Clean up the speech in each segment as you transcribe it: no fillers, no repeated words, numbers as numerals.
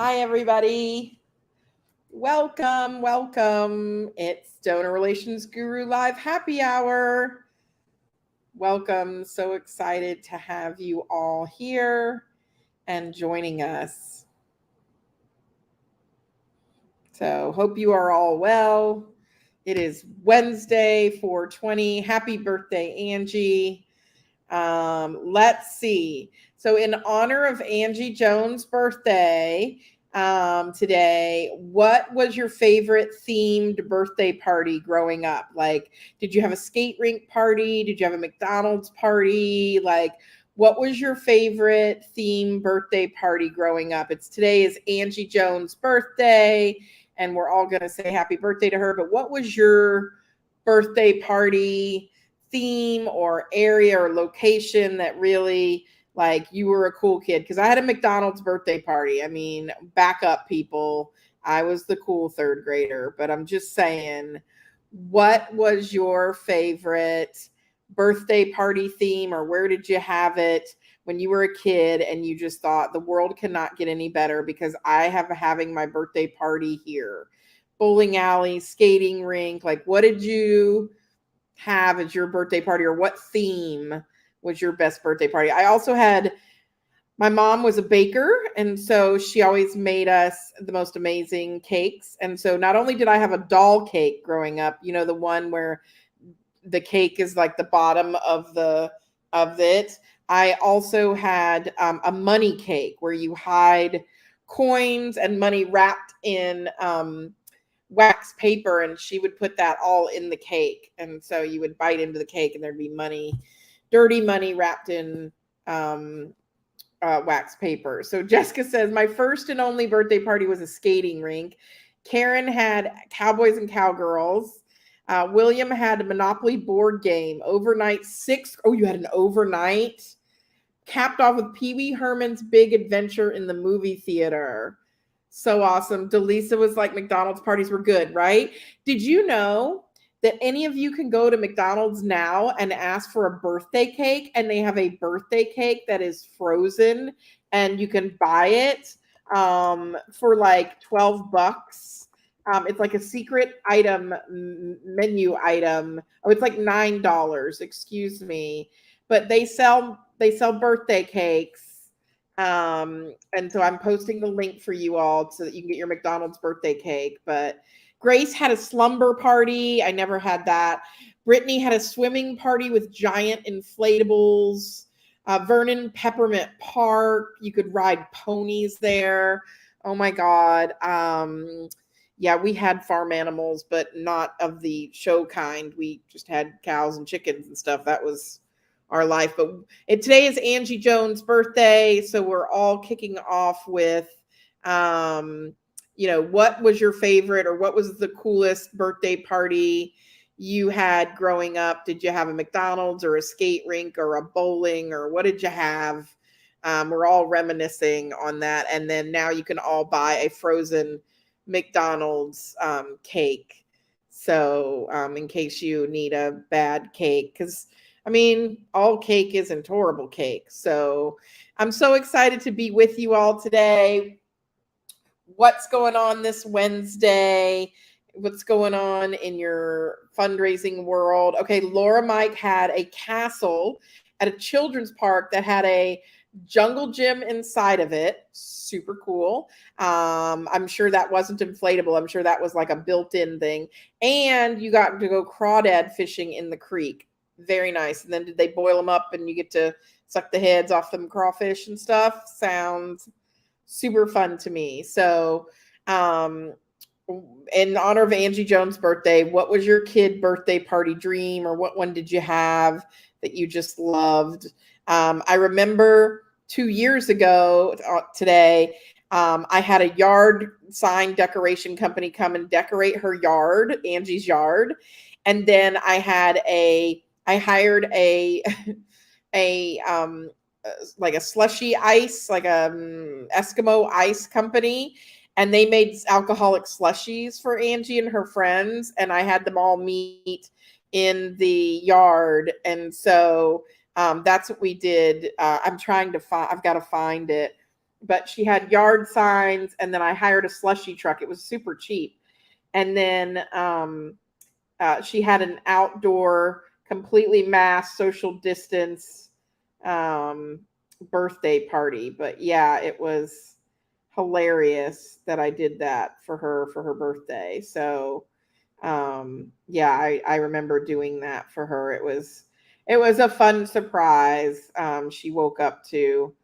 Hi, everybody. Welcome, welcome. It's Donor Relations Guru Live Happy Hour. Welcome. So excited to have you all here and joining us. So hope you are all well. It is Wednesday, 4/20. Happy birthday, Angie. Let's see. So in honor of Angie Jones' birthday today, what was your favorite themed birthday party growing up? Like, did you have a skate rink party? Did you have a McDonald's party? Like, what was your favorite theme birthday party growing up? Today is Angie Jones' birthday, and we're all going to say happy birthday to her. But what was your birthday party theme or area or location that really, like, you were a cool kid? Because I had a McDonald's birthday party. I mean, back up, people. I was the cool third grader, but I'm just saying, what was your favorite birthday party theme, or where did you have it when you were a kid and you just thought the world cannot get any better because I have having my birthday party here? Bowling alley, skating rink, like, what did you have as your birthday party, or what theme was your best birthday party? I also had, my mom was a baker, and so she always made us the most amazing cakes. And so not only did I have a doll cake growing up, you know, the one where the cake is like the bottom of it. I also had a money cake where you hide coins and money wrapped in wax paper, and she would put that all in the cake. And so you would bite into the cake and there'd be money, dirty money wrapped in wax paper. So Jessica says, my first and only birthday party was a skating rink. Karen had Cowboys and Cowgirls. William had a Monopoly board game. Overnight oh, you had an overnight? Capped off with Pee Wee Herman's Big Adventure in the movie theater. So awesome. Delisa was like, McDonald's parties were good, right? Did you know that any of you can go to McDonald's now and ask for a birthday cake, and they have a birthday cake that is frozen, and you can buy it for like $12. It's like a secret item, menu item. Oh, it's like $9, excuse me. But they sell birthday cakes. And so I'm posting the link for you all so that you can get your McDonald's birthday cake. But Grace had a slumber party. I never had that. Brittany had a swimming party with giant inflatables. Vernon Peppermint Park. You could ride ponies there. Oh my God. Yeah, we had farm animals, but not of the show kind. We just had cows and chickens and stuff. That was our life. But today is Angie Jones' birthday, so we're all kicking off with, what was your favorite, or what was the coolest birthday party you had growing up? Did you have a McDonald's or a skate rink or a bowling, or what did you have? We're all reminiscing on that. And then now you can all buy a frozen McDonald's cake. So in case you need a bad cake, because I mean, all cake isn't horrible cake. So I'm so excited to be with you all today. What's going on this Wednesday? What's going on in your fundraising world? Okay, Laura Mike had a castle at a children's park that had a jungle gym inside of it. Super cool. I'm sure that wasn't inflatable. I'm sure that was like a built-in thing. And you got to go crawdad fishing in the creek. Very nice. And then did they boil them up and you get to suck the heads off them crawfish and stuff? Sounds super fun to me. So in honor of Angie Jones' birthday, what was your kid birthday party dream, or what one did you have that you just loved? I remember 2 years ago today, I had a yard sign decoration company come and decorate her yard, Angie's yard. And then I hired a like a slushy ice, like a Eskimo ice company, and they made alcoholic slushies for Angie and her friends, and I had them all meet in the yard. And so that's what we did. I'm trying to find, I've got to find it. but she had yard signs, and then I hired a slushy truck. It was super cheap. And then she had an outdoor, completely masked, social distance birthday party. But yeah, it was hilarious that I did that for her birthday. So yeah, I remember doing that for her. It was a fun surprise. She woke up to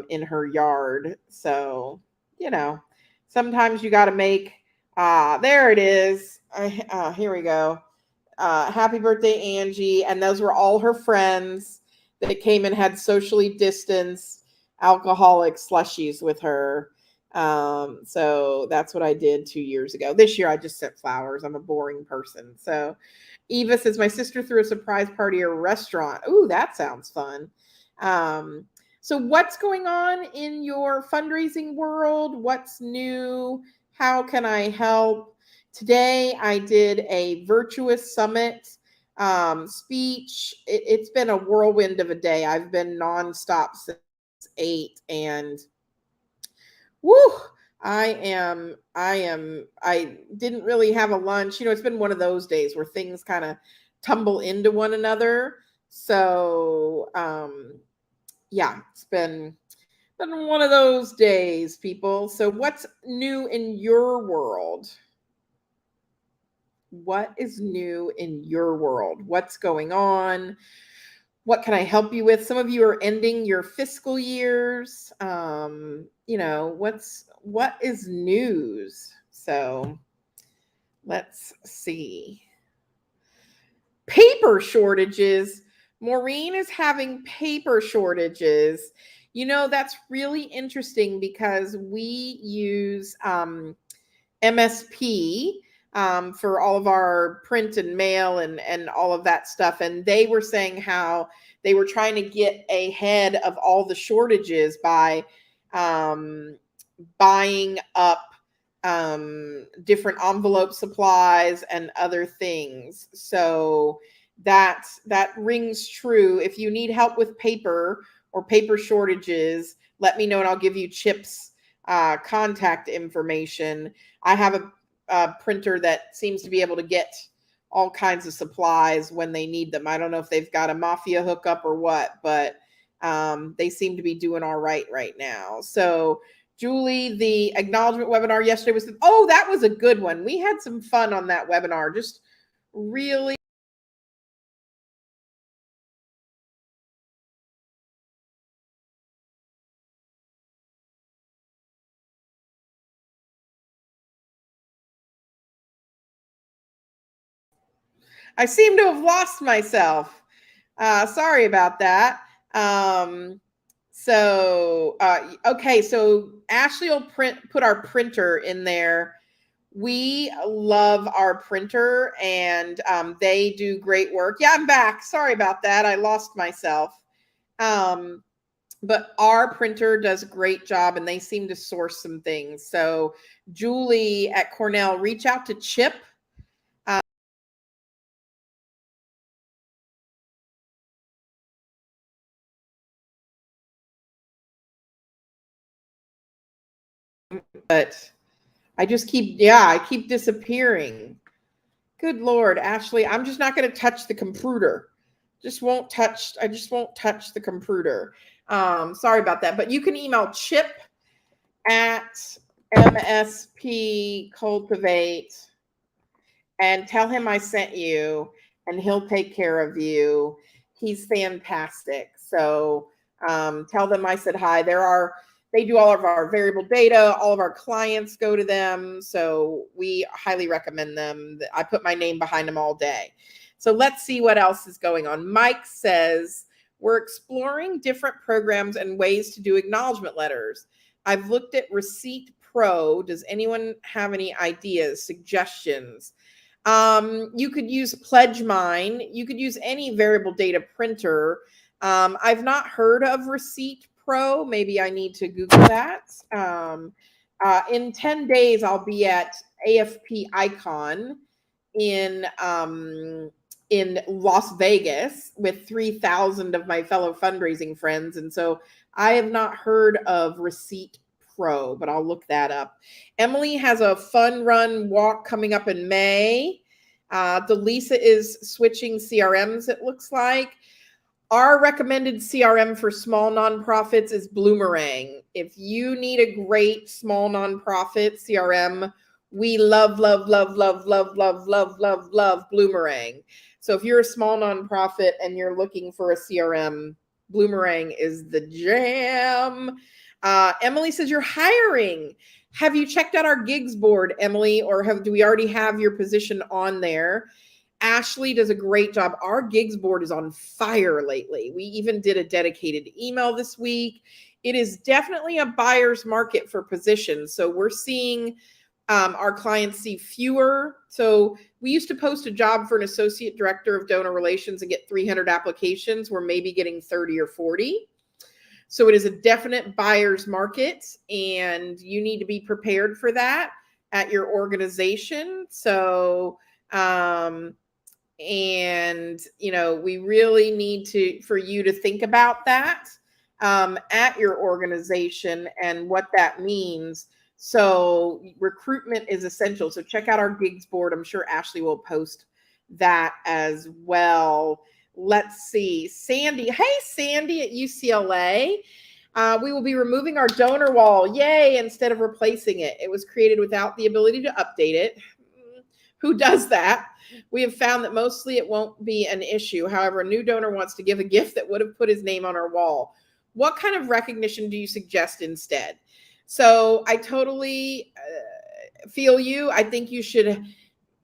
in her yard. So, you know, sometimes you got to make, there it is. Here we go. Happy birthday, Angie. And those were all her friends that came and had socially distanced alcoholic slushies with her. So that's what I did 2 years ago. This year I just sent flowers. I'm a boring person. So Eva says, my sister threw a surprise party at a restaurant. Ooh, that sounds fun. So what's going on in your fundraising world? What's new? How can I help? Today I did a Virtuous Summit speech. It's been a whirlwind of a day. I've been nonstop since 8, and woo, I didn't really have a lunch. It's been one of those days where things kind of tumble into one another. So yeah, it's been one of those days, people. So what's new in your world? What is new in your world? What's going on? What can I help you with? Some of you are ending your fiscal years. What is news? So let's see. Paper shortages. Maureen is having paper shortages. That's really interesting because we use MSP for all of our print and mail and all of that stuff. And they were saying how they were trying to get ahead of all the shortages by buying up different envelope supplies and other things. So that rings true. If you need help with paper or paper shortages, let me know and I'll give you Chip's contact information. I have a printer that seems to be able to get all kinds of supplies when they need them. I don't know if they've got a mafia hookup or what, but they seem to be doing all right now. So Julie, the acknowledgement webinar yesterday was, that was a good one. We had some fun on that webinar. Just really. I seem to have lost myself. Sorry about that. Okay, so Ashley will put our printer in there. We love our printer and they do great work. Yeah, I'm back. Sorry about that. I lost myself. But our printer does a great job and they seem to source some things. So Julie at Cornell, reach out to Chip. But I keep disappearing. Good Lord, Ashley, I'm just not going to touch the computer. I just won't touch the computer. Sorry about that. But you can email Chip at MSP Cultivate and tell him I sent you and he'll take care of you. He's fantastic. So tell them I said hi. They do all of our variable data. All of our clients go to them. So we highly recommend them. I put my name behind them all day. So let's see what else is going on. Mike says, we're exploring different programs and ways to do acknowledgement letters. I've looked at Receipt Pro. Does anyone have any ideas, suggestions? You could use PledgeMine. You could use any variable data printer. I've not heard of Receipt Pro. Maybe I need to Google that. In 10 days, I'll be at AFP Icon in in Las Vegas with 3,000 of my fellow fundraising friends. And so I have not heard of Receipt Pro, but I'll look that up. Emily has a fun run walk coming up in May. Delisa is switching CRMs, it looks like. Our recommended CRM for small nonprofits is Bloomerang. If you need a great small nonprofit CRM, we love Bloomerang. So if you're a small nonprofit and you're looking for a CRM, Bloomerang is the jam. Emily says you're hiring. Have you checked out our gigs board, Emily, or do we already have your position on there? Ashley does a great job. Our gigs board is on fire lately. We even did a dedicated email this week. It is definitely a buyer's market for positions. So we're seeing our clients see fewer. So we used to post a job for an associate director of donor relations and get 300 applications. We're maybe getting 30 or 40. So it is a definite buyer's market, and you need to be prepared for that at your organization. So, and, you know, we really need for you to think about that at your organization and what that means. So recruitment is essential. So check out our gigs board. I'm sure Ashley will post that as well. Let's see. Sandy. Hey, Sandy at UCLA. We will be removing our donor wall. Yay, instead of replacing it. It was created without the ability to update it. Who does that? We have found that mostly it won't be an issue. However, a new donor wants to give a gift that would have put his name on our wall. What kind of recognition do you suggest instead? So I totally feel you. I think you should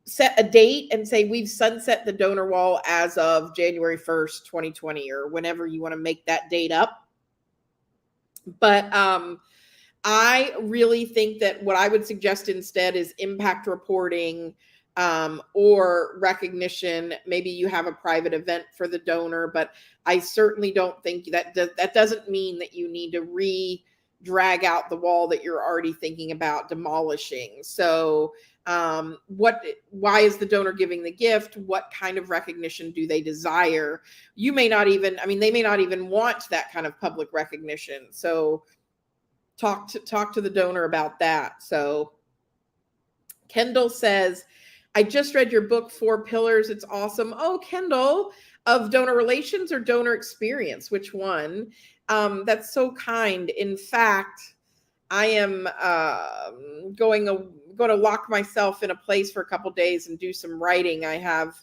set a date and say we've sunset the donor wall as of January 1st, 2020, or whenever you want to make that date up. But I really think that what I would suggest instead is impact reporting or recognition. Maybe you have a private event for the donor, but I certainly don't think that doesn't mean that you need to drag out the wall that you're already thinking about demolishing. So why is the donor giving the gift? What kind of recognition do they desire? They may not even want that kind of public recognition. So talk to the donor about that. So Kendall says, I just read your book, 4 Pillars. It's awesome. Oh, Kendall, of donor relations or donor experience? Which one? That's so kind. In fact, I am going to lock myself in a place for a couple days and do some writing. I have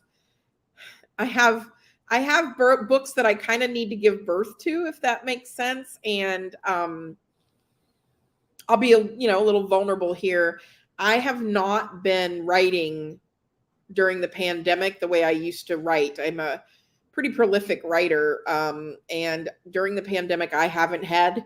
books that I kind of need to give birth to, if that makes sense. And I'll be a little vulnerable here. I have not been writing during the pandemic the way I used to write. I'm a pretty prolific writer. And during the pandemic, I haven't had,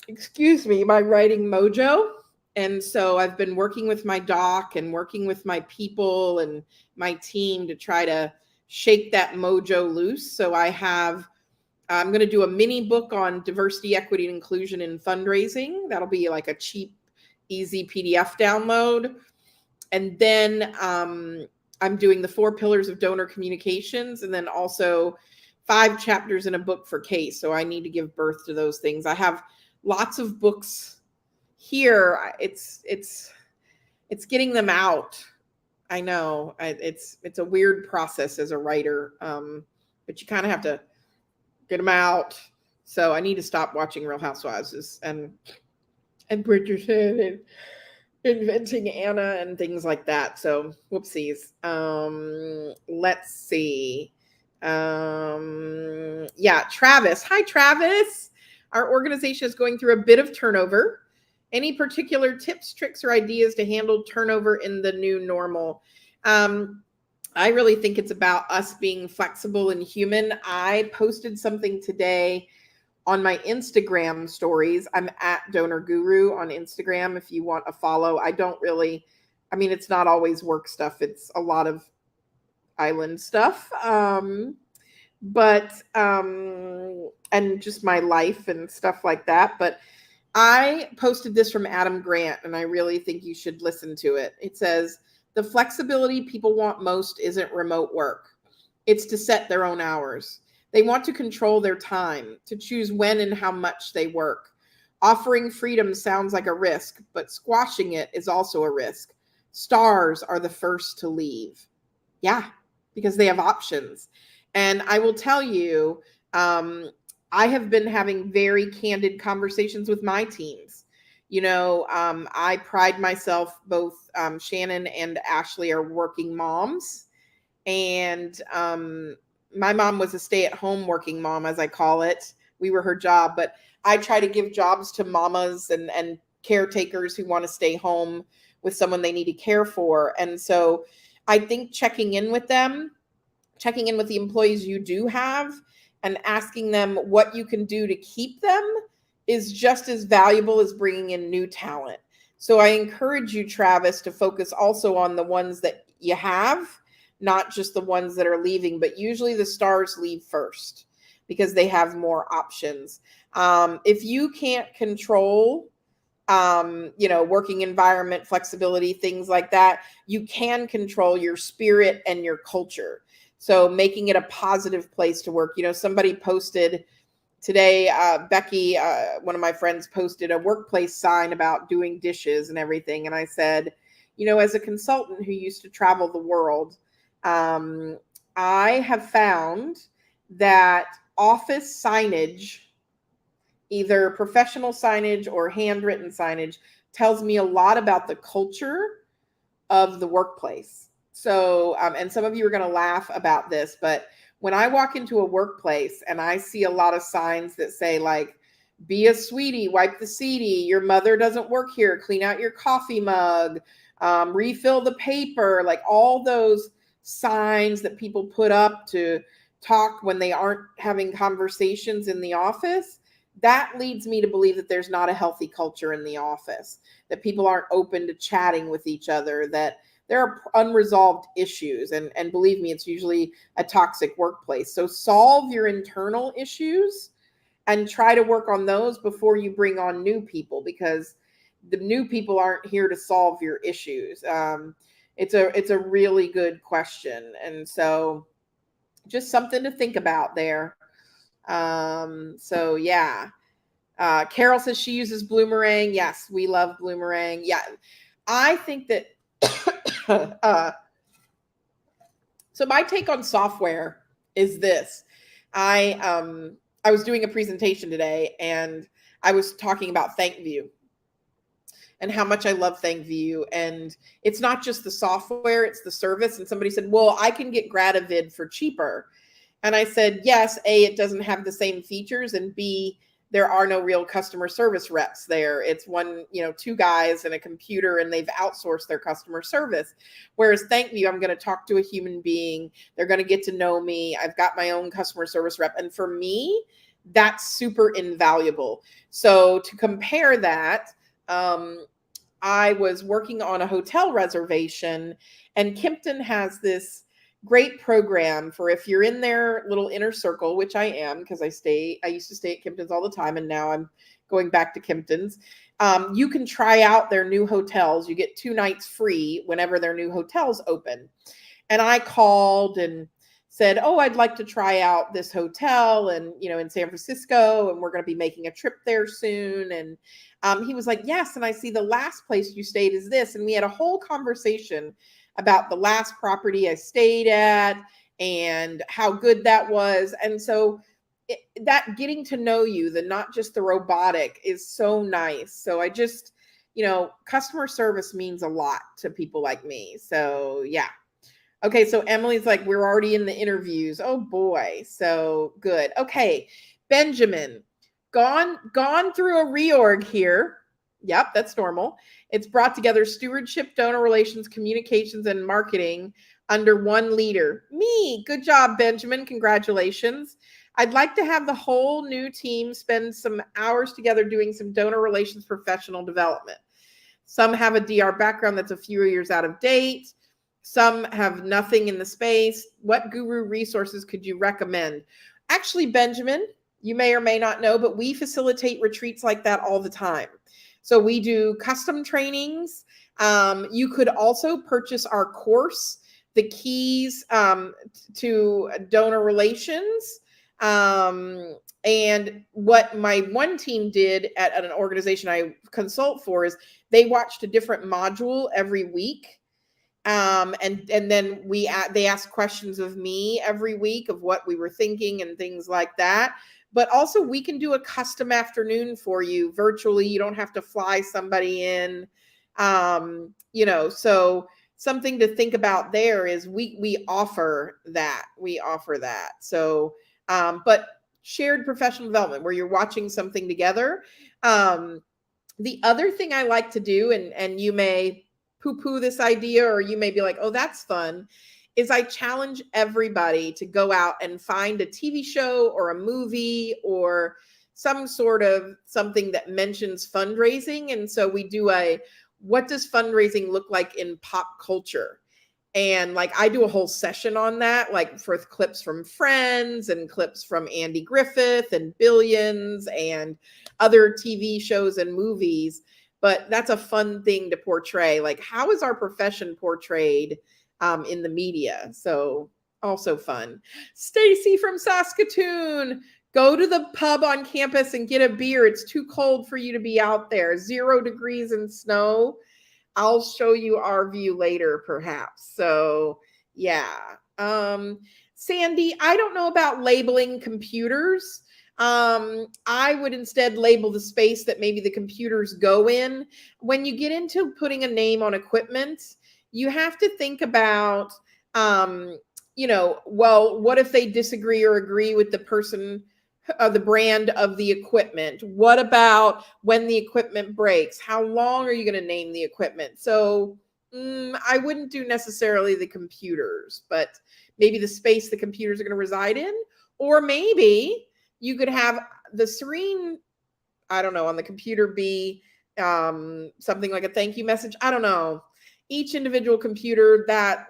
my writing mojo. And so I've been working with my doc and working with my people and my team to try to shake that mojo loose. So I'm going to do a mini book on diversity, equity, and inclusion in fundraising. That'll be like a cheap, easy PDF download. And then I'm doing the 4 pillars of donor communications, and then also 5 chapters in a book for case. So I need to give birth to those things. I have lots of books here. It's getting them out. I know it's a weird process as a writer, but you kind of have to get them out. So I need to stop watching Real Housewives and Bridgerton and Inventing Anna and things like that. So whoopsies. Let's see. Travis. Hi, Travis. Our organization is going through a bit of turnover. Any particular tips, tricks, or ideas to handle turnover in the new normal? I really think it's about us being flexible and human. I posted something today on my Instagram stories. I'm at Donor Guru on Instagram if you want a follow. It's not always work stuff. It's a lot of island stuff. And just my life and stuff like that. But I posted this from Adam Grant, and I really think you should listen to it. It says, the flexibility people want most isn't remote work. It's to set their own hours. They want to control their time, to choose when and how much they work. Offering freedom sounds like a risk, but squashing it is also a risk. Stars are the first to leave. Yeah, because they have options. And I will tell you, I have been having very candid conversations with my teams. I pride myself, both Shannon and Ashley are working moms. And my mom was a stay-at-home working mom, as I call it. We were her job, but I try to give jobs to mamas and caretakers who want to stay home with someone they need to care for. And so I think checking in with them, checking in with the employees you do have, and asking them what you can do to keep them is just as valuable as bringing in new talent. So I encourage you, Travis, to focus also on the ones that you have, not just the ones that are leaving, but usually the stars leave first because they have more options. If you can't control, working environment, flexibility, things like that, you can control your spirit and your culture. So making it a positive place to work. Somebody posted today, Becky, one of my friends, posted a workplace sign about doing dishes and everything. And I said, as a consultant who used to travel the world, I have found that office signage, either professional signage or handwritten signage, tells me a lot about the culture of the workplace. So, and some of you are going to laugh about this, but when I walk into a workplace and I see a lot of signs that say like, be a sweetie, wipe the seatie, your mother doesn't work here, clean out your coffee mug, refill the paper, like all those signs that people put up to talk when they aren't having conversations in the office, that leads me to believe that there's not a healthy culture in the office, that people aren't open to chatting with each other, that there are unresolved issues. And believe me, it's usually a toxic workplace. So solve your internal issues and try to work on those before you bring on new people, because the new people aren't here to solve your issues. It's a really good question. And so just something to think about there. So yeah. Carol says she uses Bloomerang. Yes, we love Bloomerang. Yeah. I think that so my take on software is this. I was doing a presentation today and I was talking about ThankView and how much I love ThankView. And it's not just the software, it's the service. And somebody said, well, I can get Gradavid for cheaper. And I said, yes, A, it doesn't have the same features, and B, there are no real customer service reps there. It's two guys and a computer, and they've outsourced their customer service. Whereas ThankView, I'm going to talk to a human being. They're going to get to know me. I've got my own customer service rep. And for me, that's super invaluable. So to compare that, I was working on a hotel reservation, and Kimpton has this great program for if you're in their little inner circle, which I am, because I used to stay at Kimpton's all the time, and now I'm going back to Kimpton's. You can try out their new hotels. You get 2 nights free whenever their new hotels open. And I called and said, oh, I'd like to try out this hotel and, in San Francisco, and we're going to be making a trip there soon. And he was like, yes. And I see the last place you stayed is this. And we had a whole conversation about the last property I stayed at and how good that was. And so that getting to know you, not just the robotic, is so nice. So I just, customer service means a lot to people like me. So yeah. Okay. So Emily's like, we're already in the interviews. Oh boy. So good. Okay. Benjamin, gone through a reorg here. Yep, that's normal. It's brought together stewardship, donor relations, communications, and marketing under one leader. Me. Good job, Benjamin. Congratulations. I'd like to have the whole new team spend some hours together doing some donor relations professional development. Some have a DR background that's a few years out of date. Some have nothing in the space. What guru resources could you recommend? Actually, Benjamin, you may or may not know, but we facilitate retreats like that all the time. So we do custom trainings. You could also purchase our course the keys to donor relations. And what my one team did at an organization I consult for is they watched a different module every week. And then they asked questions of me every week of what we were thinking and things like that. But also we can do a custom afternoon for you virtually. You don't have to fly somebody in. So something to think about there is we offer that. So, but shared professional development where you're watching something together. The other thing I like to do, and you may poo-poo this idea, or you may be like, oh, that's fun, is I challenge everybody to go out and find a TV show or a movie or some sort of something that mentions fundraising. And so we do what does fundraising look like in pop culture? And like I do a whole session on that, like for clips from Friends and clips from Andy Griffith and Billions and other TV shows and movies. But that's a fun thing to portray. Like, how is our profession portrayed in the media? So also fun. Stacy from Saskatoon, go to the pub on campus and get a beer. It's too cold for you to be out there. 0 degrees and snow. I'll show you our view later, perhaps. So yeah. Sandy, I don't know about labeling computers. I would instead label the space that maybe the computers go in. When you get into putting a name on equipment, you have to think about, well, what if they disagree or agree with the person, the brand of the equipment? What about when the equipment breaks? How long are you going to name the equipment? So I wouldn't do necessarily the computers, but maybe the space the computers are going to reside in, or maybe you could have the screen, I don't know, on the computer be something like a thank you message. I don't know. Each individual computer, that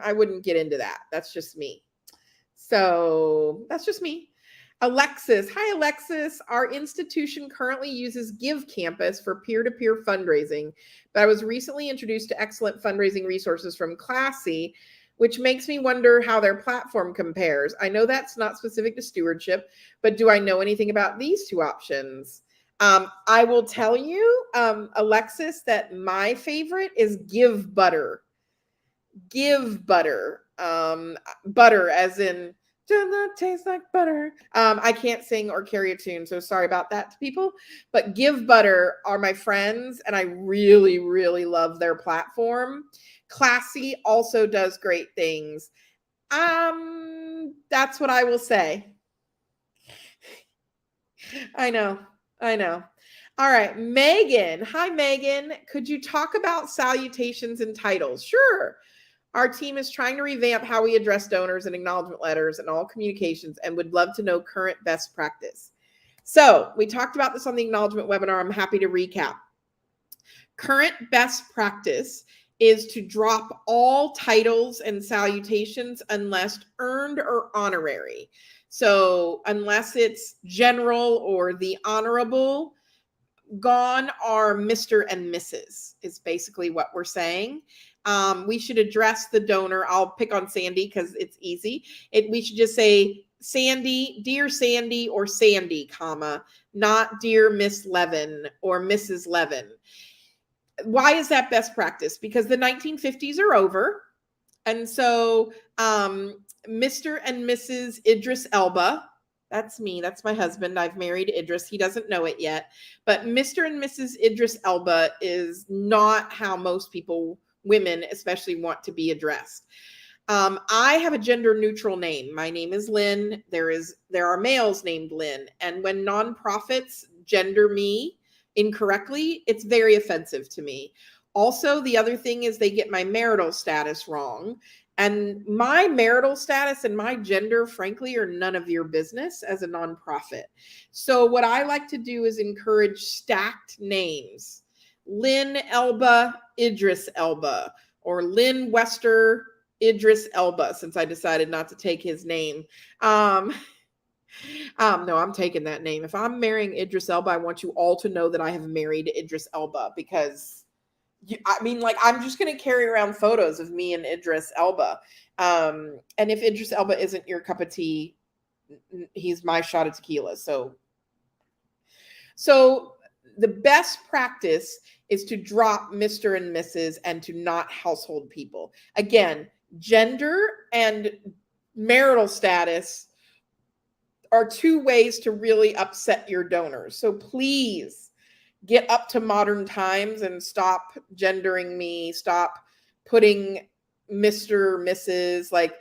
I wouldn't get into that. That's just me. So that's just me. Alexis. Hi, Alexis. Our institution currently uses Give Campus for peer-to-peer fundraising, but I was recently introduced to excellent fundraising resources from Classy, which makes me wonder how their platform compares. I know that's not specific to stewardship, but do I know anything about these two options? I will tell you, Alexis, that my favorite is Give Butter. Give Butter. Butter as in, does not taste like butter. I can't sing or carry a tune, so sorry about that to people. But Give Butter are my friends, and I really, really love their platform. Classy also does great things. That's what I will say. I know. All right, Megan. Hi, Megan. Could you talk about salutations and titles? Sure. Our team is trying to revamp how we address donors and acknowledgement letters and all communications, and would love to know current best practice. So we talked about this on the acknowledgement webinar. I'm happy to recap. Current best practice is to drop all titles and salutations unless earned or honorary. So unless it's general or the honorable, gone are Mr. and Mrs. is basically what we're saying. We should address the donor. I'll pick on Sandy because it's easy. We should just say Sandy, dear Sandy, or Sandy, comma, not dear Miss Levin or Mrs. Levin. Why is that best practice? Because the 1950s are over. And so Mr. and Mrs. Idris Elba, that's me, that's my husband. I've married Idris. He doesn't know it yet. But Mr. and Mrs. Idris Elba is not how most people, women especially, want to be addressed. I have a gender neutral name. My name is Lynn. There are males named Lynn. And when nonprofits gender me incorrectly, it's very offensive to me. Also, the other thing is they get my marital status wrong. And my marital status and my gender, frankly, are none of your business as a nonprofit. So what I like to do is encourage stacked names. Lynn Elba, Idris Elba, or Lynn Wester, Idris Elba, since I decided not to take his name. No, I'm taking that name. If I'm marrying Idris Elba, I want you all to know that I have married Idris Elba, because I mean, like, I'm just going to carry around photos of me and Idris Elba. And if Idris Elba isn't your cup of tea, he's my shot of tequila. So the best practice is to drop Mr. and Mrs. and to not household people. Again, gender and marital status are two ways to really upset your donors. So please get up to modern times and stop gendering me, stop putting Mr., Mrs. Like,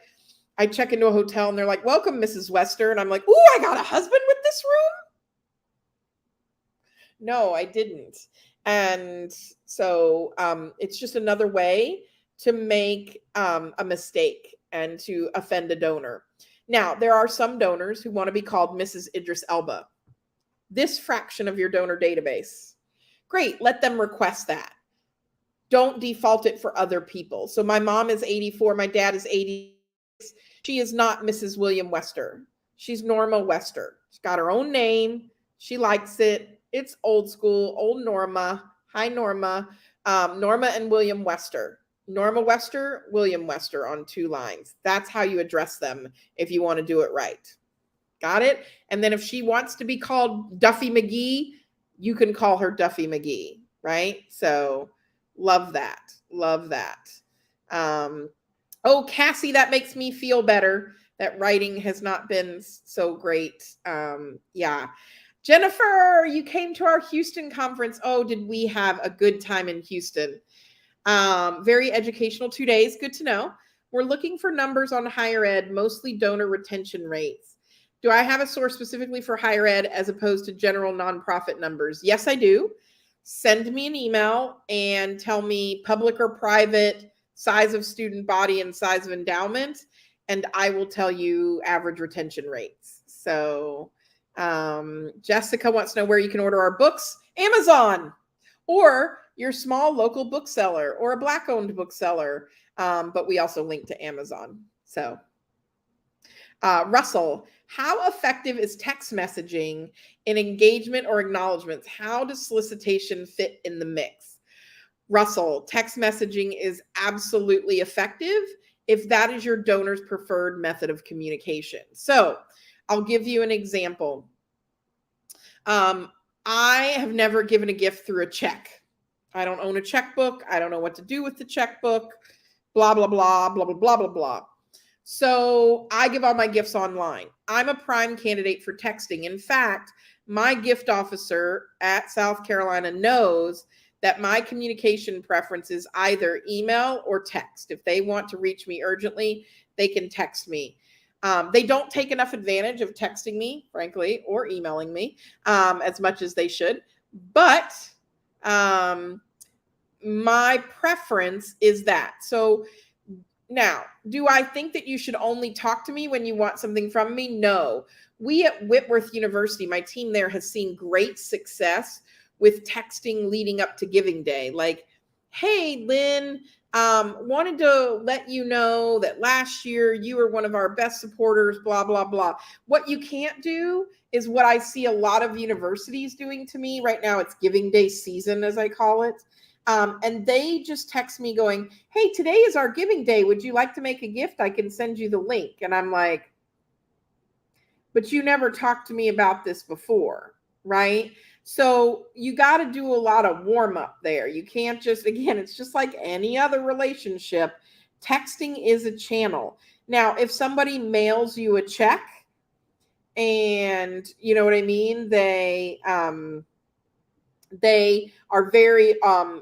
I check into a hotel and they're like, welcome, Mrs. Wester. And I'm like, ooh, I got a husband with this room? No, I didn't. And so it's just another way to make a mistake and to offend a donor. Now, there are some donors who want to be called Mrs. Idris Elba. This fraction of your donor database, great, let them request that. Don't default it for other people. So my mom is 84, my dad is 86. She is not Mrs. William Wester. She's Norma Wester. She's got her own name. She likes it. It's old school, old Norma. Hi, Norma. Norma and William Wester. Norma Wester, William Wester on 2 lines. That's how you address them if you want to do it right. Got it? And then if she wants to be called Duffy McGee, you can call her Duffy McGee, right? So love that. Love that. Oh, Cassie, that makes me feel better. That writing has not been so great. Yeah. Jennifer, you came to our Houston conference. Oh, did we have a good time in Houston? Very educational 2 days. Good to know. We're looking for numbers on higher ed, mostly donor retention rates. Do I have a source specifically for higher ed as opposed to general nonprofit numbers? Yes, I do. Send me an email and tell me public or private, size of student body and size of endowment, and I will tell you average retention rates. So Jessica wants to know where you can order our books. Amazon, or your small local bookseller, or a Black-owned bookseller. But we also link to Amazon. So Russell, how effective is text messaging in engagement or acknowledgments? How does solicitation fit in the mix? Russell, text messaging is absolutely effective if that is your donor's preferred method of communication. So I'll give you an example. I have never given a gift through a check. I don't own a checkbook. I don't know what to do with the checkbook, blah, blah, blah, blah, blah, blah, blah, blah. So I give all my gifts online. I'm a prime candidate for texting. In fact, my gift officer at South Carolina knows that my communication preference is either email or text. If they want to reach me urgently, they can text me. They don't take enough advantage of texting me, frankly, or emailing me as much as they should. But my preference is that. So now, do I think that you should only talk to me when you want something from me? No. We at Whitworth University, my team there has seen great success with texting leading up to Giving Day. Like, hey, Lynn, wanted to let you know that last year you were one of our best supporters, blah, blah, blah. What you can't do is what I see a lot of universities doing to me right now. It's Giving Day season, as I call it. And they just text me going, hey, today is our Giving Day. Would you like to make a gift? I can send you the link. And I'm like, but you never talked to me about this before, right? So you got to do a lot of warm up there. You can't just, again, it's just like any other relationship. Texting is a channel. Now, if somebody mails you a check and you know what I mean, they are very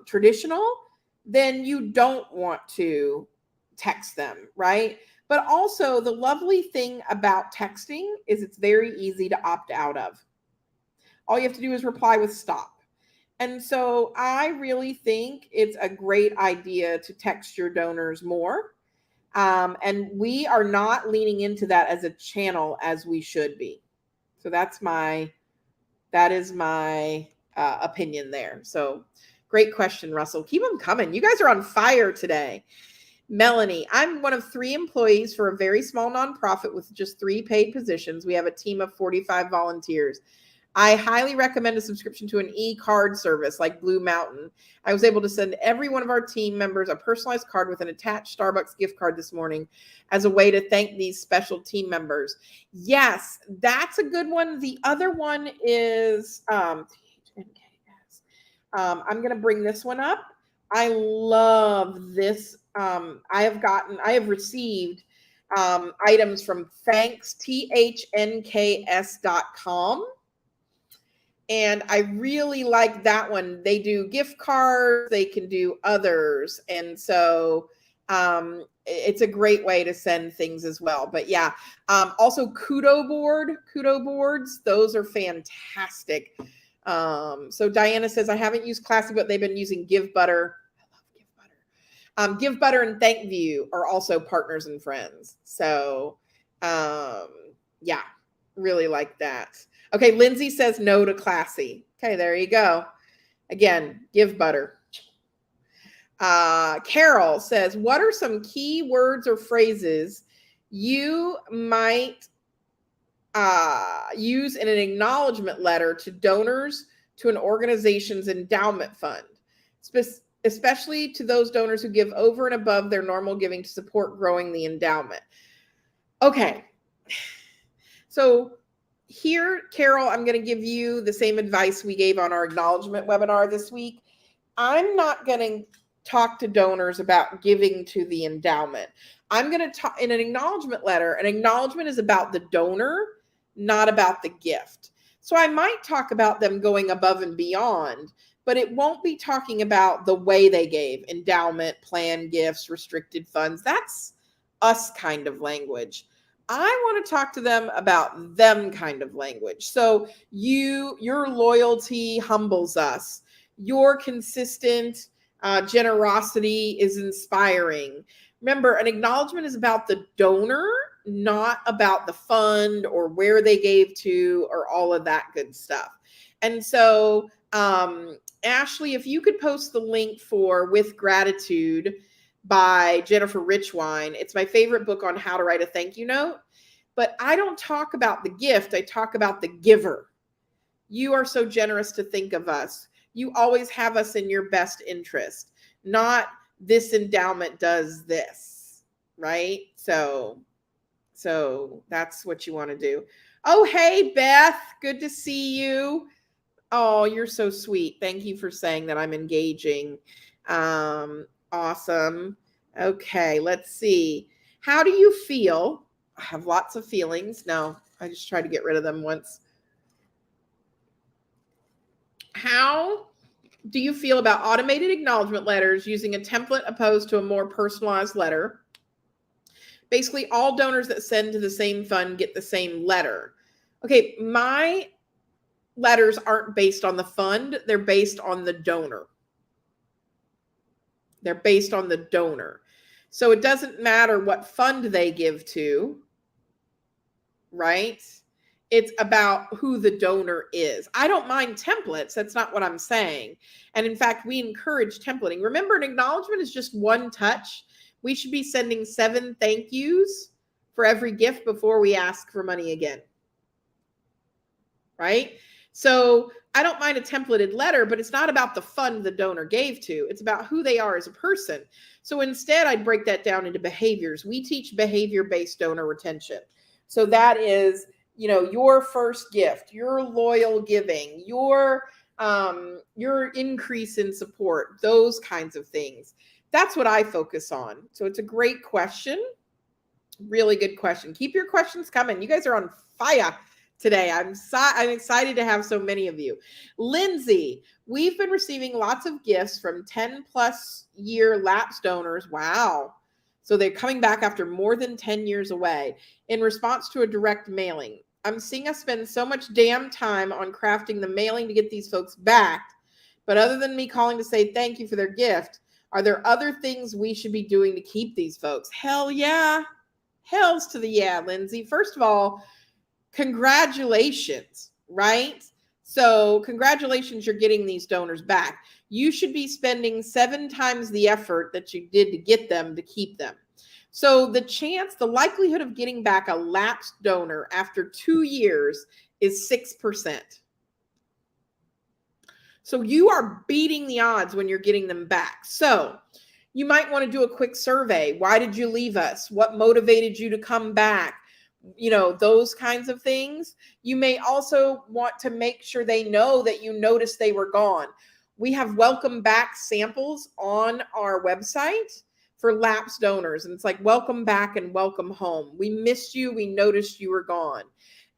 traditional, then you don't want to text them, right? But also the lovely thing about texting is it's very easy to opt out of. All you have to do is reply with stop. And so I really think it's a great idea to text your donors more. And we are not leaning into that as a channel as we should be. So that is my opinion there. So great question, Russell. Keep them coming. You guys are on fire today. Melanie, I'm one of 3 employees for a very small nonprofit with just 3 paid positions. We have a team of 45 volunteers. I highly recommend a subscription to an e-card service like Blue Mountain. I was able to send every one of our team members a personalized card with an attached Starbucks gift card this morning as a way to thank these special team members. Yes, that's a good one. The other one is I'm going to bring this one up. I love this. I have received items from thanks.com. And I really like that one. They do gift cards, they can do others. And so it's a great way to send things as well. But yeah, also Kudo boards, those are fantastic. So Diana says, I haven't used Classy, but they've been using Give Butter. I love Give Butter. Give Butter and ThankView are also partners and friends. So yeah, really like that. Okay, Lindsay says no to Classy. Okay, there you go. Again, Give Butter. Carol says, what are some key words or phrases you might use in an acknowledgement letter to donors to an organization's endowment fund, especially to those donors who give over and above their normal giving to support growing the endowment? Okay, so here, Carol, I'm going to give you the same advice we gave on our acknowledgement webinar this week. I'm not going to talk to donors about giving to the endowment. I'm going to talk in an acknowledgement letter. An acknowledgement is about the donor, not about the gift. So I might talk about them going above and beyond, but it won't be talking about the way they gave, endowment, plan gifts, restricted funds. That's us kind of language. I want to talk to them about them kind of language. So your loyalty humbles us. Your consistent generosity is inspiring. Remember, an acknowledgement is about the donor, not about the fund or where they gave to or all of that good stuff. And so, Ashley, if you could post the link for With Gratitude by Jennifer Richwine. It's my favorite book on how to write a thank you note. But I don't talk about the gift. I talk about the giver. You are so generous to think of us. You always have us in your best interest, not this endowment does this, right? So that's what you want to do. Oh, hey, Beth. Good to see you. Oh, you're so sweet. Thank you for saying that I'm engaging. Awesome. Okay, let's see. How do you feel? I have lots of feelings. No, I just tried to get rid of them once. How do you feel about automated acknowledgement letters using a template opposed to a more personalized letter? Basically, all donors that send to the same fund get the same letter. Okay, my letters aren't based on the fund. They're based on the donor. They're based on the donor. So it doesn't matter what fund they give to, right? It's about who the donor is. I don't mind templates. That's not what I'm saying. And in fact, we encourage templating. Remember, an acknowledgement is just one touch. We should be sending 7 thank yous for every gift before we ask for money again, right? So I don't mind a templated letter, but it's not about the fund the donor gave to. It's about who they are as a person. So instead, I'd break that down into behaviors. We teach behavior-based donor retention. So that is, your first gift, your loyal giving, your increase in support, those kinds of things. That's what I focus on. So it's a great question. Really good question. Keep your questions coming. You guys are on fire today. I'm excited to have so many of you. Lindsay, we've been receiving lots of gifts from 10 plus year lapsed donors. Wow. So they're coming back after more than 10 years away in response to a direct mailing. I'm seeing us spend so much damn time on crafting the mailing to get these folks back. But other than me calling to say thank you for their gift, are there other things we should be doing to keep these folks? Hell yeah. Hells to the yeah, Lindsay. First of all, congratulations, right? So congratulations, you're getting these donors back. You should be spending 7 times the effort that you did to get them to keep them. So the likelihood of getting back a lapsed donor after 2 years is 6%. So you are beating the odds when you're getting them back. So you might want to do a quick survey. Why did you leave us? What motivated you to come back? You know, those kinds of things. You may also want to make sure they know that you noticed they were gone. We have welcome back samples on our website for lapsed donors. And it's like, welcome back and welcome home. We missed you. We noticed you were gone.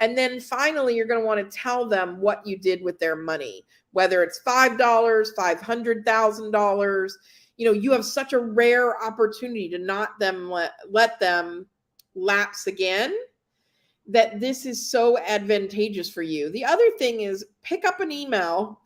And then finally, you're going to want to tell them what you did with their money, whether it's $5, $500,000. You know, you have such a rare opportunity to not let them lapse again, that this is so advantageous for you. The other thing is pick up your email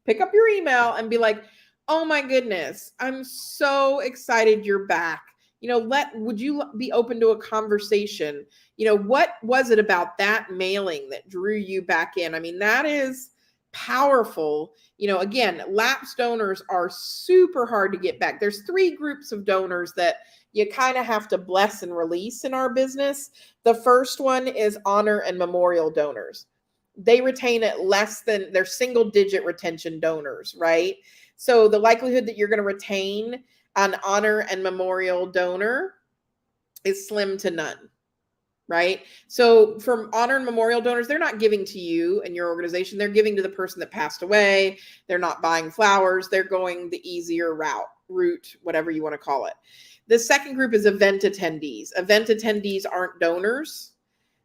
and be like, oh my goodness, I'm so excited you're back. You know, would you be open to a conversation? You know, what was it about that mailing that drew you back in? I mean, that is powerful. You know, again, lapsed donors are super hard to get back. There's 3 groups of donors that you kind of have to bless and release in our business. The first one is honor and memorial donors. They retain at less than their single digit retention donors, right? So the likelihood that you're going to retain an honor and memorial donor is slim to none, right? So from honor and memorial donors, they're not giving to you and your organization. They're giving to the person that passed away. They're not buying flowers. They're going the easier route, whatever you want to call it. The second group is event attendees. Event attendees aren't donors.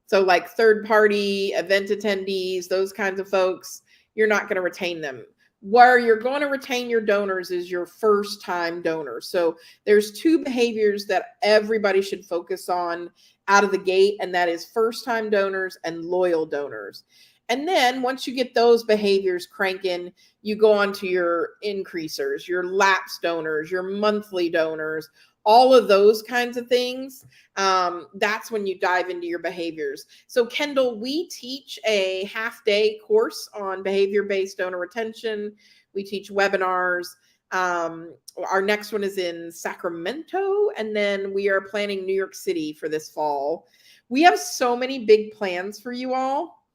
So like third party event attendees, those kinds of folks, you're not going to retain them. Where you're going to retain your donors is your first time donors. So there's 2 behaviors that everybody should focus on out of the gate, and that is first time donors and loyal donors. And then once you get those behaviors cranking, you go on to your increasers, your lapsed donors, your monthly donors, all of those kinds of things. That's when you dive into your behaviors. So Kendall, we teach a half-day course on behavior-based donor retention. We teach webinars. Our next one is in Sacramento, and then we are planning New York City for this fall. We have so many big plans for you all.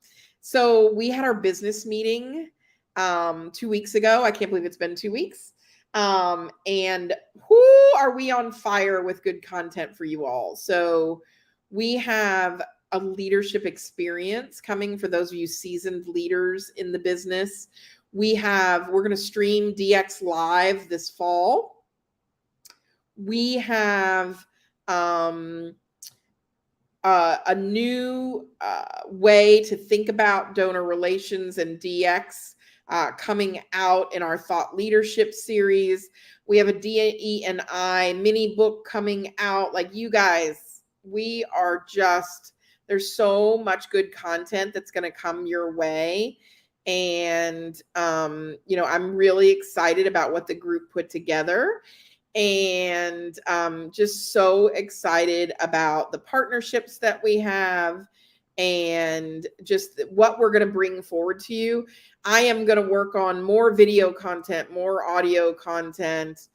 So we had our business meeting 2 weeks ago. I can't believe it's been 2 weeks. And are we on fire with good content for you all? So we have a leadership experience coming for those of you seasoned leaders in the business. We're going to stream DX live this fall. We have a new way to think about donor relations and DX coming out in our thought leadership series. We have a DE&I mini book coming out. Like, you guys, there's so much good content that's going to come your way. And, you know, I'm really excited about what the group put together, and just so excited about the partnerships that we have and just what we're going to bring forward to you. I am going to work on more video content, more audio content,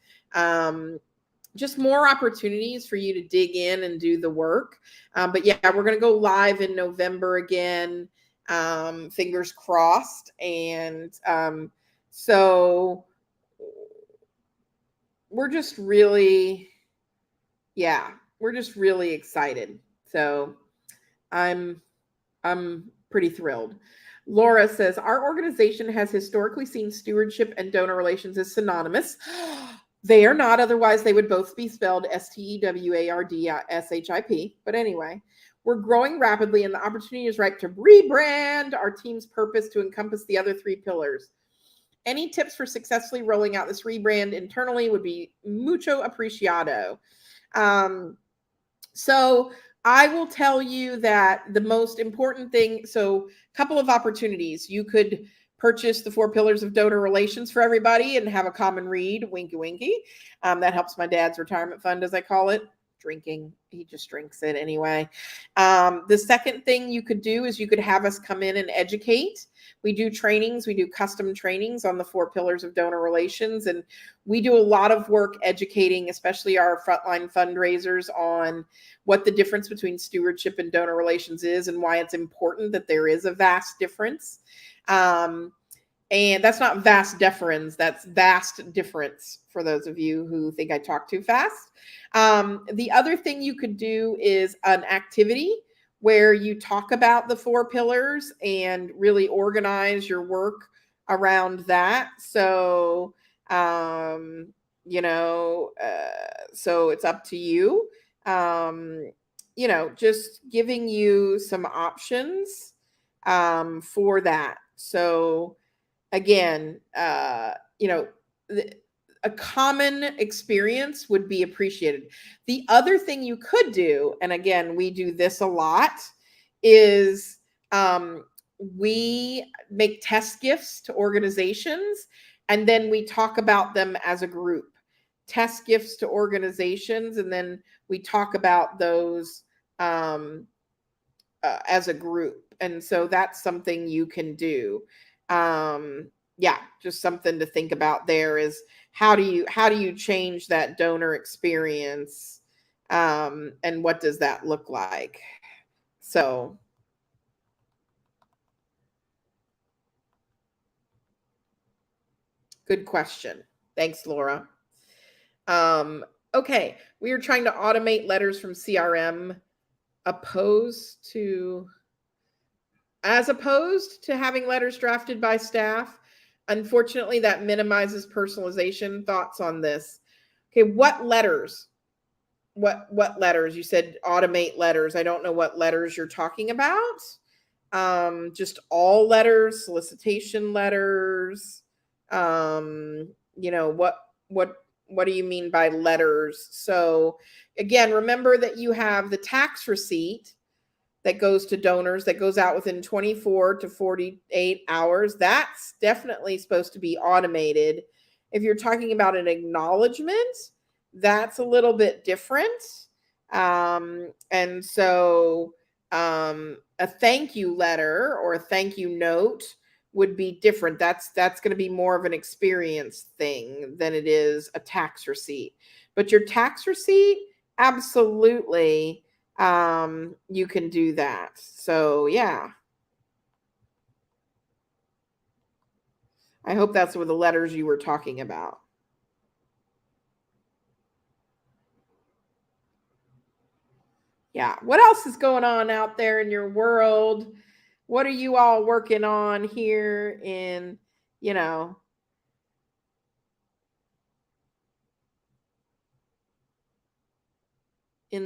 just more opportunities for you to dig in and do the work. But yeah, we're going to go live in November again, fingers crossed. And so we're just really excited. So I'm pretty thrilled. Laura says, our organization has historically seen stewardship and donor relations as synonymous. They are not, otherwise they would both be spelled STEWARDSHIP. But anyway, we're growing rapidly and the opportunity is ripe to rebrand our team's purpose to encompass the other 3 pillars. Any tips for successfully rolling out this rebrand internally would be mucho apreciado. So I will tell you that the most important thing, so a couple of opportunities. You could purchase the 4 pillars of donor relations for everybody and have a common read, winky, winky. That helps my dad's retirement fund, as I call it. Drinking, he just drinks it anyway. The second thing you could do is you could have us come in and educate. We do trainings, we do custom trainings on the 4 pillars of donor relations, and we do a lot of work educating, especially our frontline fundraisers, on what the difference between stewardship and donor relations is and why it's important that there is a vast difference. And that's not vast deferens, that's vast difference for those of you who think I talk too fast. The other thing you could do is an activity where you talk about the 4 pillars and really organize your work around that. So, so it's up to you. Just giving you some options for that. So, again, a common experience would be appreciated. The other thing you could do, and again, we do this a lot, is we make test gifts to organizations, and then we talk about them as a group. Test gifts to organizations, and then we talk about those as a group. And so that's something you can do. Just something to think about there is how do you change that donor experience, and what does that look like? So good question. Thanks, Laura. Okay, we are trying to automate letters from CRM as opposed to having letters drafted by staff. Unfortunately, that minimizes personalization. Thoughts on this? Okay, what letters? What letters? You said automate letters. I don't know what letters you're talking about. Just all letters, solicitation letters. What do you mean by letters? So again, remember that you have the tax receipt that goes to donors that goes out within 24 to 48 hours. That's definitely supposed to be automated. If you're talking about an acknowledgement, that's a little bit different. And so a thank you letter or a thank you note would be different. That's going to be more of an experience thing than it is a tax receipt. But your tax receipt, absolutely, you can do that. So yeah, I hope that's what the letters you were talking about. Yeah. What else is going on out there in your world? What are you all working on here in, in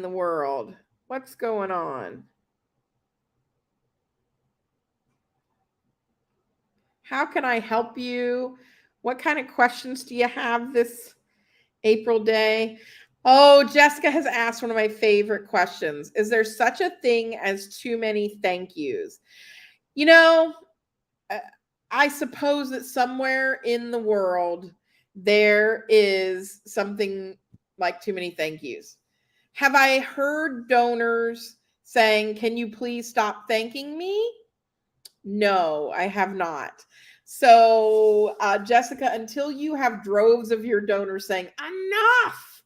the world? What's going on? How can I help you? What kind of questions do you have this April day? Oh, Jessica has asked one of my favorite questions. Is there such a thing as too many thank yous? I suppose that somewhere in the world there is something like too many thank yous. Have I heard donors saying, "Can you please stop thanking me?" No, I have not. So, Jessica, until you have droves of your donors saying, "Enough,"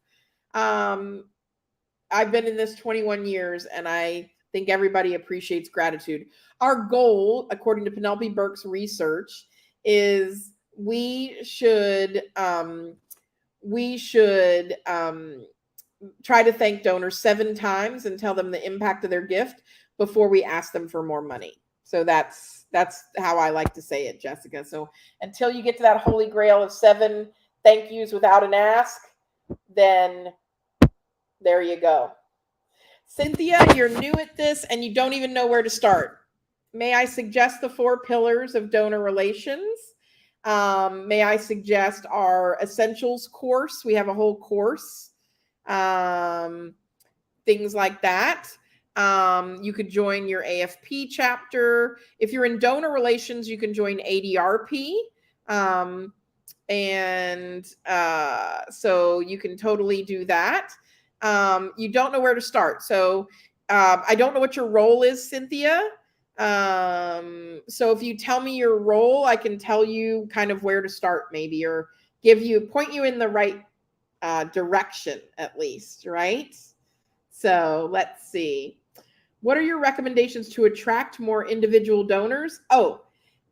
I've been in this 21 years, and I think everybody appreciates gratitude. Our goal, according to Penelope Burke's research, is we should try to thank donors 7 times and tell them the impact of their gift before we ask them for more money. So that's how I like to say it, Jessica. So until you get to that holy grail of 7 thank yous without an ask, then there you go. Cynthia, you're new at this and you don't even know where to start. May I suggest the 4 pillars of donor relations? May I suggest our essentials course? We have a whole course. Things like that. You could join your AFP chapter. If you're in donor relations, you can join ADRP. So you can totally do that. You don't know where to start. So I don't know what your role is, Cynthia. So if you tell me your role, I can tell you kind of where to start maybe, or point you in the right direction at least, right? So let's see. What are your recommendations to attract more individual donors? Oh,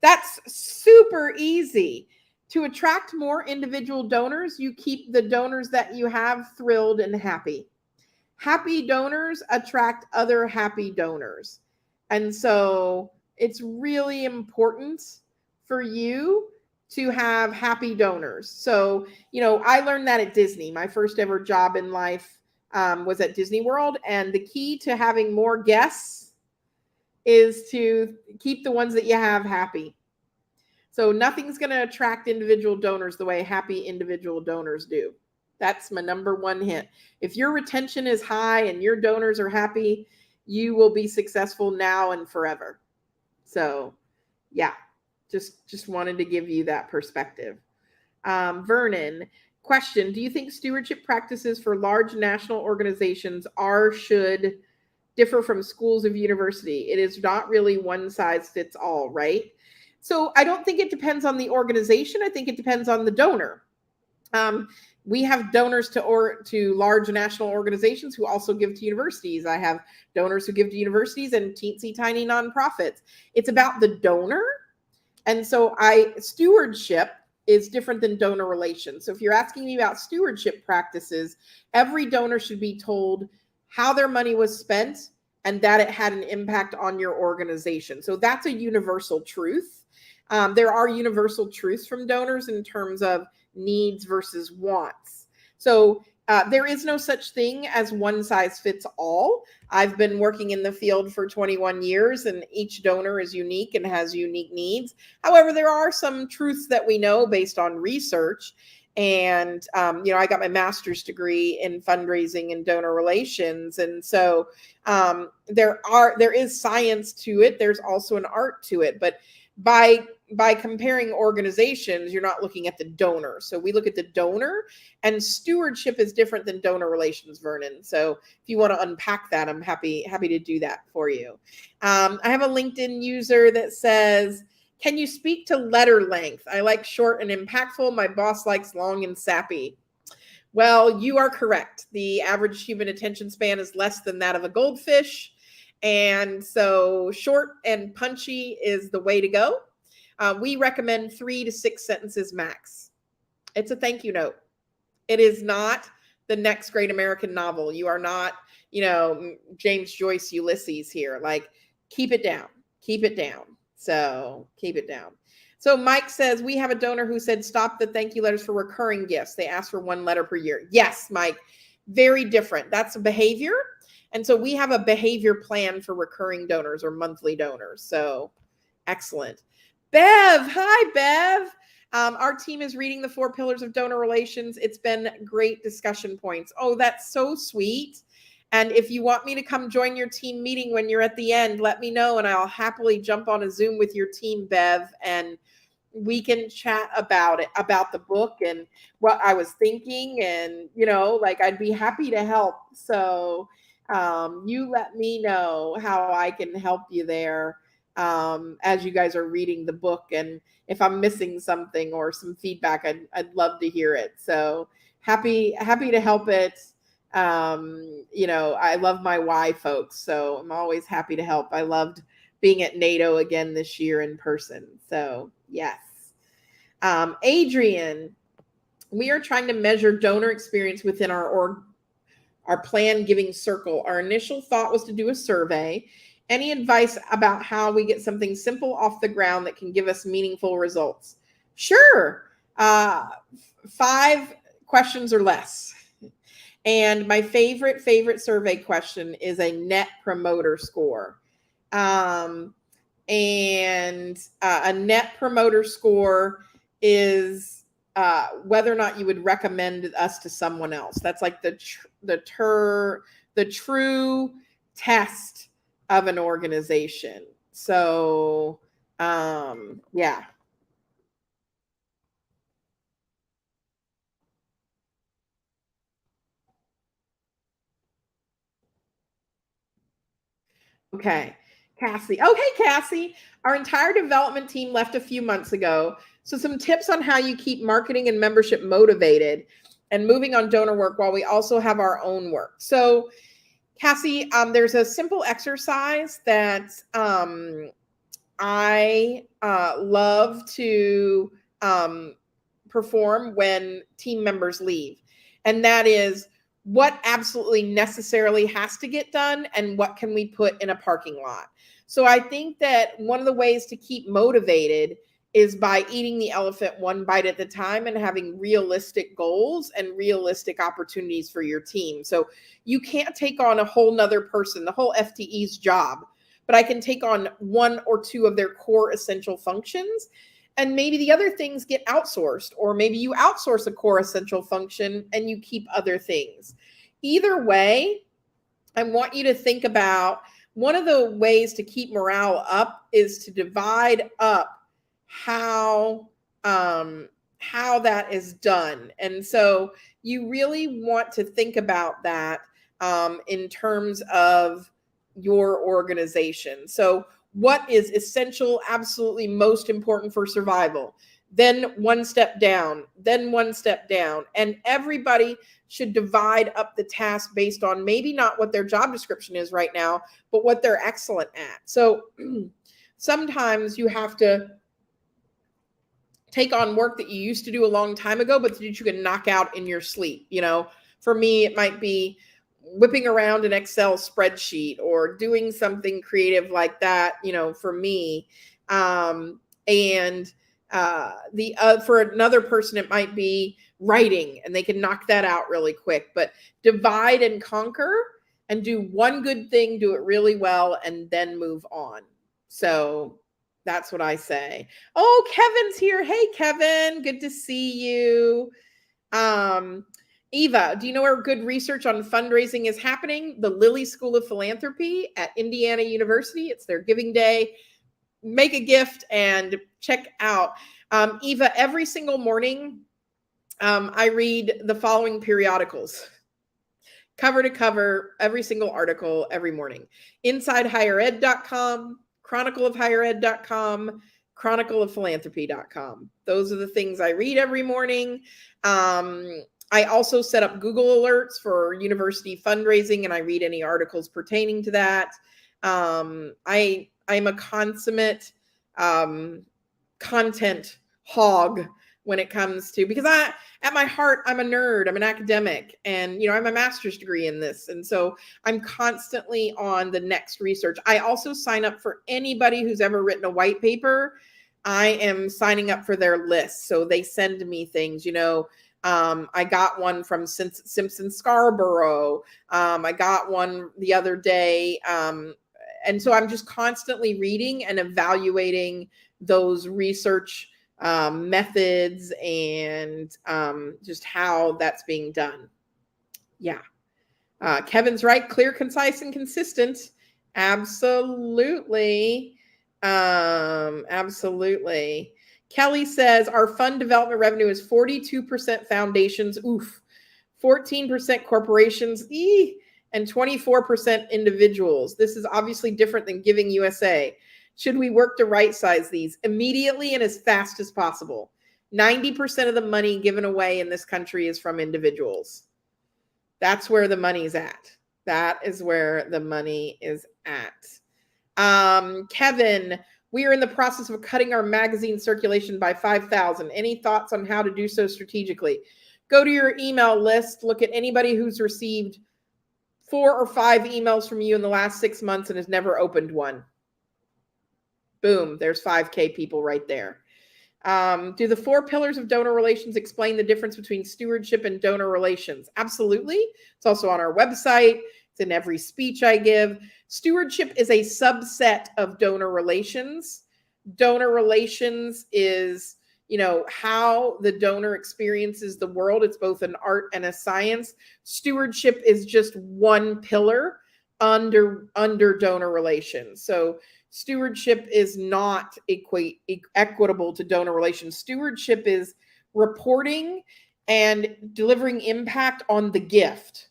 That's super easy. To attract more individual donors, you keep the donors that you have thrilled and happy. Happy donors attract other happy donors. And so it's really important for you to have happy donors. So, I learned that at Disney. My first ever job in life was at Disney World. And the key to having more guests is to keep the ones that you have happy. So nothing's going to attract individual donors the way happy individual donors do. That's my number one hint. If your retention is high and your donors are happy, you will be successful now and forever. So yeah, just wanted to give you that perspective. Vernon, question, do you think stewardship practices for large national organizations should differ from schools of university? It is not really one size fits all, right? So I don't think it depends on the organization. I think it depends on the donor. We have donors to large national organizations who also give to universities. I have donors who give to universities and teensy tiny nonprofits. It's about the donor. And so stewardship is different than donor relations. So if you're asking me about stewardship practices, every donor should be told how their money was spent and that it had an impact on your organization. So that's a universal truth. There are universal truths from donors in terms of needs versus wants. So there is no such thing as one size fits all. I've been working in the field for 21 years and each donor is unique and has unique needs. However, there are some truths that we know based on research. And, I got my master's degree in fundraising and donor relations. And so there is science to it. There's also an art to it. But by comparing organizations, you're not looking at the donor. So we look at the donor, and stewardship is different than donor relations, Vernon. So if you want to unpack that, I'm happy to do that for you. I have a LinkedIn user that says, can you speak to letter length? I like short and impactful. My boss likes long and sappy. Well, you are correct. The average human attention span is less than that of a goldfish. And so short and punchy is the way to go. We recommend 3 to 6 sentences max. It's a thank you note. It is not the next great American novel. You are not, James Joyce Ulysses here. Like, keep it down. Keep it down. So keep it down. So Mike says, we have a donor who said, stop the thank you letters for recurring gifts. They ask for 1 letter per year. Yes, Mike, very different. That's a behavior. And so we have a behavior plan for recurring donors or monthly donors. So excellent. Bev, hi, Bev. Our team is reading the 4 pillars of donor relations. It's been great discussion points. Oh, that's so sweet. And if you want me to come join your team meeting when you're at the end, let me know and I'll happily jump on a Zoom with your team, Bev, and we can chat about it, about the book and what I was thinking. And, I'd be happy to help. So you let me know how I can help you there as you guys are reading the book. And if I'm missing something or some feedback, I'd love to hear it. So happy to help it. I love my Y folks, so I'm always happy to help. I loved being at NATO again this year in person. So yes. Adrian, we are trying to measure donor experience within our plan giving circle. Our initial thought was to do a survey. Any advice about how we get something simple off the ground that can give us meaningful results? Sure. 5 questions or less. And my favorite survey question is a net promoter score. And a net promoter score is whether or not you would recommend us to someone else. That's like the true test of an organization. So, yeah. Okay, Cassie. Oh, hey, Cassie. Our entire development team left a few months ago. So some tips on how you keep marketing and membership motivated and moving on donor work while we also have our own work. So Cassie, there's a simple exercise that I love to perform when team members leave. And that is what absolutely necessarily has to get done and what can we put in a parking lot. So I think that one of the ways to keep motivated is by eating the elephant one bite at a time and having realistic goals and realistic opportunities for your team. So you can't take on a whole nother person, the whole FTE's job, but I can take on one or two of their core essential functions. And maybe the other things get outsourced, or maybe you outsource a core essential function and you keep other things. Either way, I want you to think about one of the ways to keep morale up is to divide up how that is done. And so you really want to think about that in terms of your organization. So what is essential, absolutely most important for survival? Then one step down, then one step down. And everybody should divide up the task based on maybe not what their job description is right now, but what they're excellent at. So sometimes you have to take on work that you used to do a long time ago, but that you can knock out in your sleep. You know, for me, it might be whipping around an Excel spreadsheet or doing something creative like that, you know, for me. For another person, it might be writing and they can knock that out really quick. But divide and conquer and do one good thing, do it really well, and then move on. So that's what I say. Oh, Kevin's here. Hey, Kevin, good to see you. Eva, do you know where good research on fundraising is happening? The Lilly School of Philanthropy at Indiana University. It's their giving day. Make a gift and check out. Eva, every single morning, I read the following periodicals. Cover to cover, every single article every morning. InsideHigherEd.com, ChronicleOfHigherEd.com, ChronicleOfPhilanthropy.com. Those are the things I read every morning. I also set up Google alerts for university fundraising, and I read any articles pertaining to that. I'm a consummate content hog when it comes to, because at my heart, I'm a nerd, I'm an academic, and, you know, I'm a master's degree in this. And so I'm constantly on the next research. I also sign up for anybody who's ever written a white paper. I am signing up for their list. So they send me things, you know. I got one from Simpson Scarborough. I got one the other day. And so I'm just constantly reading and evaluating those research methods and just how that's being done. Yeah. Kevin's right. Clear, concise, and consistent. Absolutely. Absolutely. Kelly says our fund development revenue is 42% foundations, 14% corporations, and 24% individuals. This is obviously different than Giving USA. Should we work to right size these immediately and as fast as possible? 90% of the money given away in this country is from individuals. That's where the money's at. That is where the money is at. Kevin, we are in the process of cutting our magazine circulation by 5,000. Any thoughts on how to do so strategically? Go to your email list. Look at anybody who's received 4 or 5 emails from you in the last 6 months and has never opened one. Boom, there's 5K people right there. Do the 4 pillars of donor relations explain the difference between stewardship and donor relations? Absolutely. It's also on our website. It's in every speech I give. Stewardship is a subset of donor relations. Donor relations is, you know, how the donor experiences the world. It's both an art and a science. Stewardship is just one pillar under donor relations. So stewardship is not equitable to donor relations. Stewardship is reporting and delivering impact on the gift.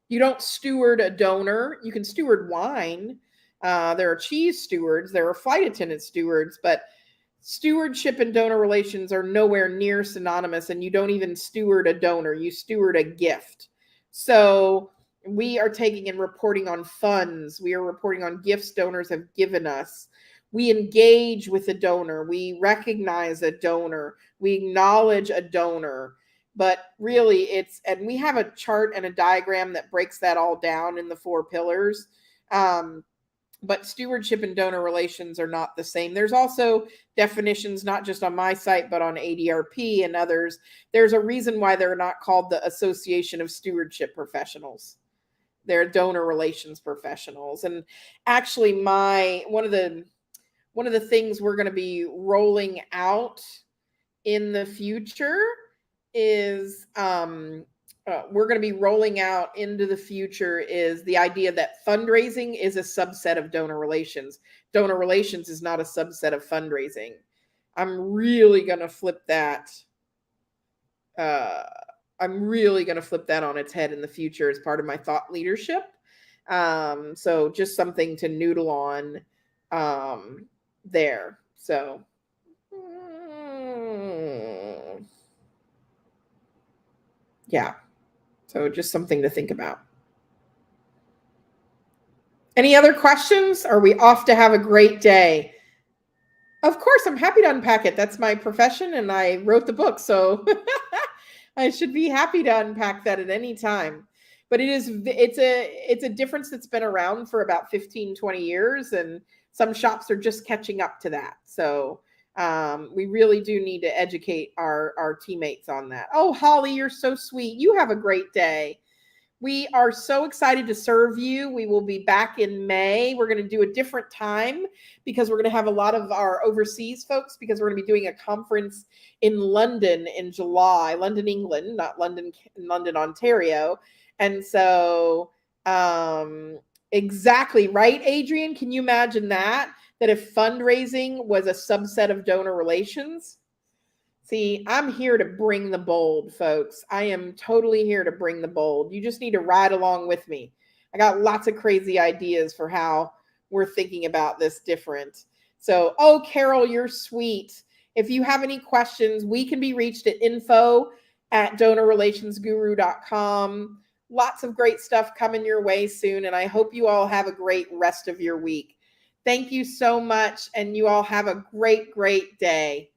You don't steward a donor. You can steward wine. There are cheese stewards. There are flight attendant stewards. But stewardship and donor relations are nowhere near synonymous. And you don't even steward a donor. You steward a gift. So we are taking and reporting on funds. We are reporting on gifts donors have given us. We engage with a donor. We recognize a donor. We acknowledge a donor. But really and we have a chart and a diagram that breaks that all down in the 4 pillars. But stewardship and donor relations are not the same. There's also definitions, not just on my site, but on ADRP and others. There's a reason why they're not called the Association of Stewardship Professionals. They're donor relations professionals. And actually, one of the things we're going to be rolling out in the future is we're going to be rolling out into the future is the idea that fundraising is a subset of donor relations. Donor relations is not a subset of fundraising. I'm really going to flip that. I'm really going to flip that on its head in the future as part of my thought leadership. So just something to noodle on there. So yeah. So just something to think about. Any other questions? Are we off to have a great day? Of course, I'm happy to unpack it. That's my profession, and I wrote the book, so I should be happy to unpack that at any time. But it's a difference that's been around for about 15, 20 years, and some shops are just catching up to that. So we really do need to educate our teammates on that. Oh, Holly, you're so sweet. You have a great day. We are so excited to serve you. We will be back in May. We're going to do a different time because we're going to have a lot of our overseas folks, because we're going to be doing a conference in London in July, London, England, not London, Ontario. And so exactly right, Adrian. Can you imagine that if fundraising was a subset of donor relations? See, I'm here to bring the bold, folks. I am totally here to bring the bold. You just need to ride along with me. I got lots of crazy ideas for how we're thinking about this different. So, oh, Carol, you're sweet. If you have any questions, we can be reached at info@donorrelationsguru.com. Lots of great stuff coming your way soon, and I hope you all have a great rest of your week. Thank you so much, and you all have a great, great day.